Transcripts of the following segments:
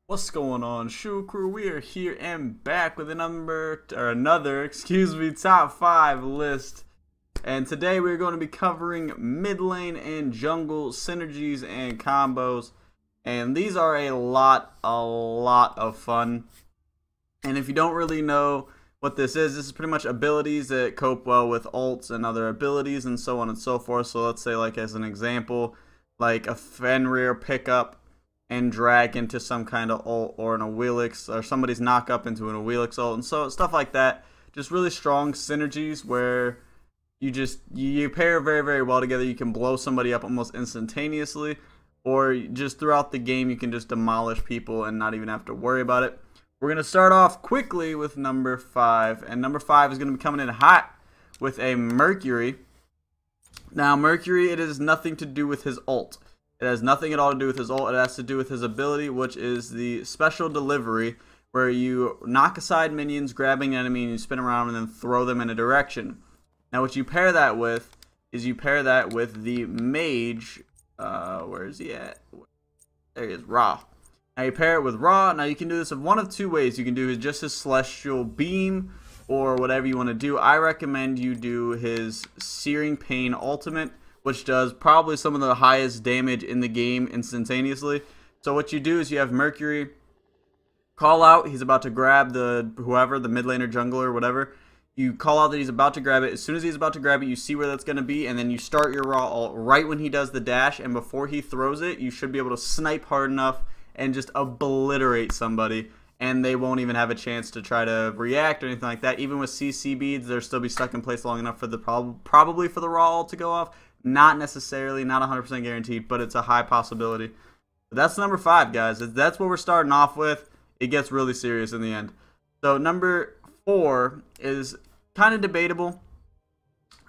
What's going on, Shoe Crew? We are here and back with another top 5 list. And today we're going to be covering mid lane and jungle synergies and combos. And these are a lot of fun. And if you don't really know what this is pretty much abilities that cope well with ults and other abilities and so on and so forth. So let's say, like as an example, like a Fenrir pickup and drag into some kind of ult, or an Awilix, or somebody's knock up into an Awilix ult, and so stuff like that. Just really strong synergies where you pair very well together. You can blow somebody up almost instantaneously, or just throughout the game you can just demolish people and not even have to worry about it. We're going to start off quickly with number 5, and number 5 is going to be coming in hot with a Mercury. Now Mercury, it has nothing to do with his ult. It has nothing at all to do with his ult. It has to do with his ability, which is the special delivery, where you knock aside minions, grabbing an enemy, and you spin around and then throw them in a direction. Now what you pair that with is you pair that with the mage. Where is he at? There he is, Ra. Now you pair it with Ra. Now you can do this in one of two ways. You can do just his Celestial Beam or whatever you want to do. I recommend you do his Searing Pain ultimate, which does probably some of the highest damage in the game instantaneously. So what you do is you have Mercury call out, he's about to grab the mid laner, jungler, whatever. You call out that he's about to grab it. As soon as he's about to grab it, you see where that's going to be, and then you start your Ra ult right when he does the dash, and before he throws it, you should be able to snipe hard enough and just obliterate somebody, and they won't even have a chance to try to react or anything like that. Even with CC beads, they'll still be stuck in place long enough for the probably for the Ra ult to go off. Not necessarily, not 100% guaranteed, but it's a high possibility. But that's number 5, guys. That's what we're starting off with. It gets really serious in the end. So number 4 is kind of debatable.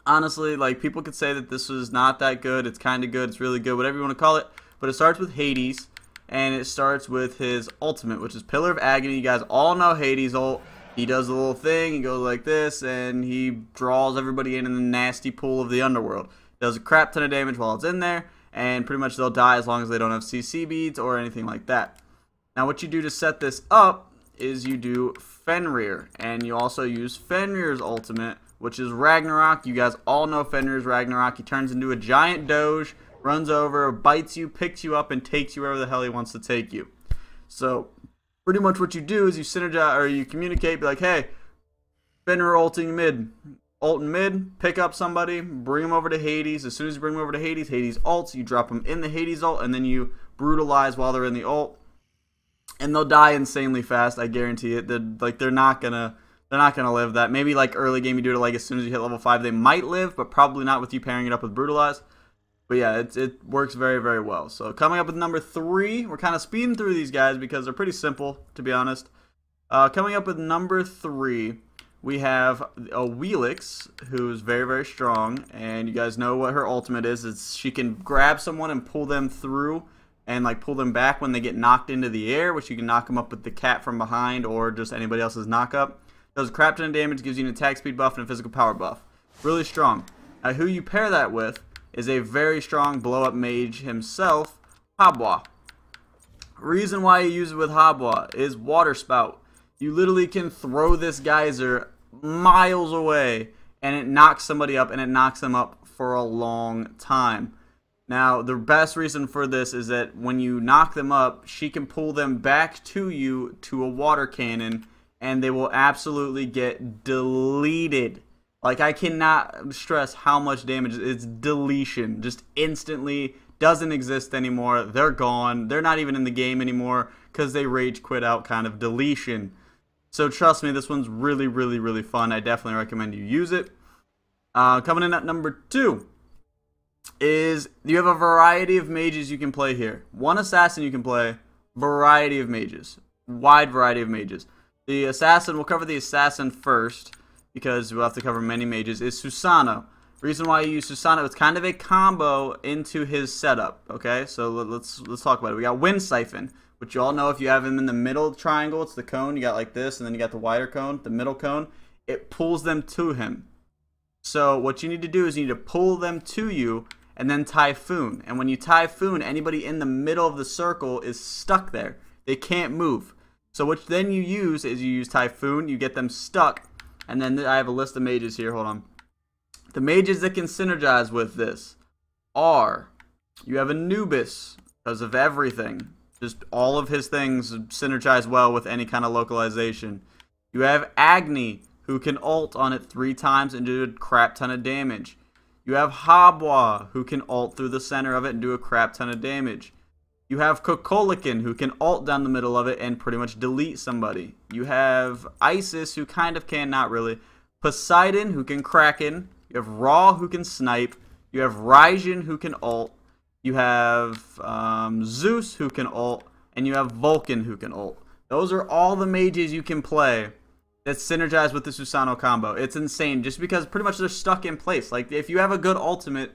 Honestly, like, people could say that this was not that good. It's kind of good. It's really good. Whatever you want to call it. But it starts with Hades, and it starts with his ultimate, which is Pillar of Agony. You guys all know Hades' ult. He does a little thing. He goes like this, and he draws everybody in the nasty pool of the underworld. Does a crap ton of damage while it's in there, and pretty much they'll die as long as they don't have CC beads or anything like that. Now what you do to set this up is you do Fenrir, and you also use Fenrir's ultimate, which is Ragnarok. You guys all know Fenrir's Ragnarok. He turns into a giant doge, runs over, bites you, picks you up, and takes you wherever the hell he wants to take you. So pretty much what you do is you synergize, or you communicate, be like, hey, Fenrir ulting mid. Ult in mid, pick up somebody, bring him over to Hades. As soon as you bring him over to Hades, Hades ults, you drop him in the Hades ult, and then you brutalize while they're in the ult. And they'll die insanely fast, I guarantee it. They're not gonna live that. Maybe like early game you do it like as soon as you hit level 5, they might live, but probably not with you pairing it up with brutalize. But yeah, it works very well. So coming up with number 3, we're kind of speeding through these guys because they're pretty simple, to be honest. Coming up with number 3, we have Awilix, who's very strong, and you guys know what her ultimate is. It's she can grab someone and pull them through, and like pull them back when they get knocked into the air, which you can knock them up with the cat from behind or just anybody else's knock up. Does a crap ton of damage, gives you an attack speed buff and a physical power buff. Really strong. Now who you pair that with is a very strong blow up mage himself, Habwa. Reason why you use it with Habwa is Water Spout. You literally can throw this geyser miles away and it knocks somebody up, and it knocks them up for a long time. Now the best reason for this is that when you knock them up, she can pull them back to you to a water cannon, and they will absolutely get deleted. Like, I cannot stress how much damage. It's deletion. Just instantly doesn't exist anymore. They're gone. They're not even in the game anymore because they rage quit out, kind of deletion. So trust me, this one's really fun. I definitely recommend you use it. Coming in at number 2 is you have a variety of mages you can play here. One assassin you can play, variety of mages. Wide variety of mages. The assassin, we'll cover the assassin first because we'll have to cover many mages, is Susano. Reason why you use Susano, it's kind of a combo into his setup, okay? So let's talk about it. We got Wind Siphon, which you all know if you have him in the middle triangle, it's the cone. You got like this, and then you got the wider cone, the middle cone. It pulls them to him. So what you need to do is you need to pull them to you and then Typhoon. And when you Typhoon, anybody in the middle of the circle is stuck there. They can't move. So what then you use is you use Typhoon, you get them stuck, and then I have a list of mages here, hold on. The mages that can synergize with this are, you have Anubis, because of everything. Just all of his things synergize well with any kind of localization. You have Agni, who can ult on it 3 times and do a crap ton of damage. You have Habwa, who can ult through the center of it and do a crap ton of damage. You have Kokolikin, who can ult down the middle of it and pretty much delete somebody. You have Isis, who kind of can, not really. Poseidon, who can Kraken. You have Ra, who can snipe. You have Raijin, who can ult. You have Zeus, who can ult. And you have Vulcan, who can ult. Those are all the mages you can play that synergize with the Susanoo combo. It's insane, just because pretty much they're stuck in place. Like, if you have a good ultimate,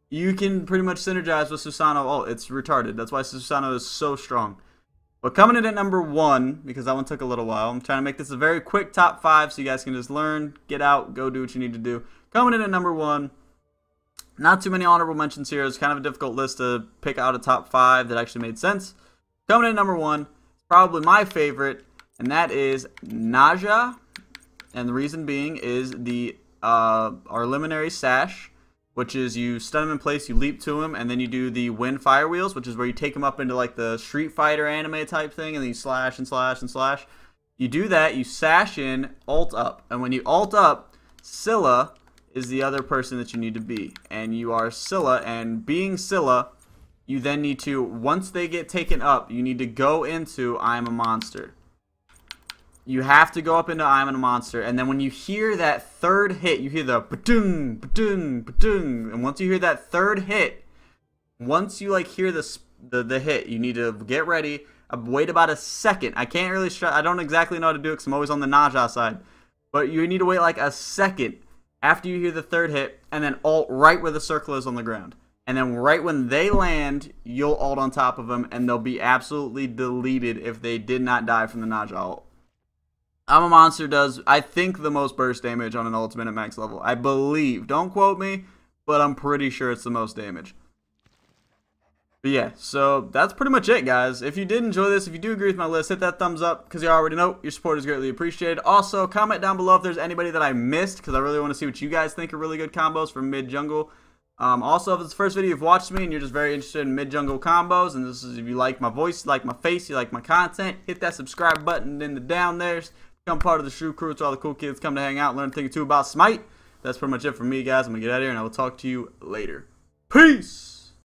you can pretty much synergize with Susanoo ult. It's retarded. That's why Susanoo is so strong. But coming in at number 1, because that one took a little while, I'm trying to make this a very quick top 5 so you guys can just learn, get out, go do what you need to do. Coming in at number 1, not too many honorable mentions here. It's kind of a difficult list to pick out a top 5 that actually made sense. Coming in at number 1, probably my favorite, and that is Ne. And the reason being is the our Luminary Sash, which is you stun him in place, you leap to him, and then you do the Wind Fire Wheels, which is where you take him up into like the Street Fighter anime type thing, and then you slash and slash and slash. You do that, you sash in, ult up, and when you ult up, Scylla is the other person that you need to be, and you are Scylla, and being Scylla, you then need to, once they get taken up, you need to go into I Am a Monster. You have to go up into I Am a Monster, and then when you hear that third hit, you hear the ba-dung, ba-dung, ba-dung, and once you hear that third hit, once you like hear the hit, you need to get ready, wait about a second. I can't really I don't exactly know how to do it because I'm always on the Ne side, but you need to wait like a second after you hear the third hit, and then ult right where the circle is on the ground. And then right when they land, you'll ult on top of them, and they'll be absolutely deleted if they did not die from the Ne ult. I'm a Monster does, I think, the most burst damage on an ultimate at max level. I believe. Don't quote me, but I'm pretty sure it's the most damage. But yeah, so that's pretty much it, guys. If you did enjoy this, if you do agree with my list, hit that thumbs up, because you already know your support is greatly appreciated. Also, comment down below if there's anybody that I missed, because I really want to see what you guys think are really good combos for mid-jungle. Also, if it's the first video you've watched me and you're just very interested in mid-jungle combos, and this is if you like my voice, you like my face, you like my content, hit that subscribe button in the down there. Become part of the Shrew Crew. It's all the cool kids come to hang out, learn a thing or two about Smite. That's pretty much it for me, guys. I'm going to get out of here, and I will talk to you later. Peace!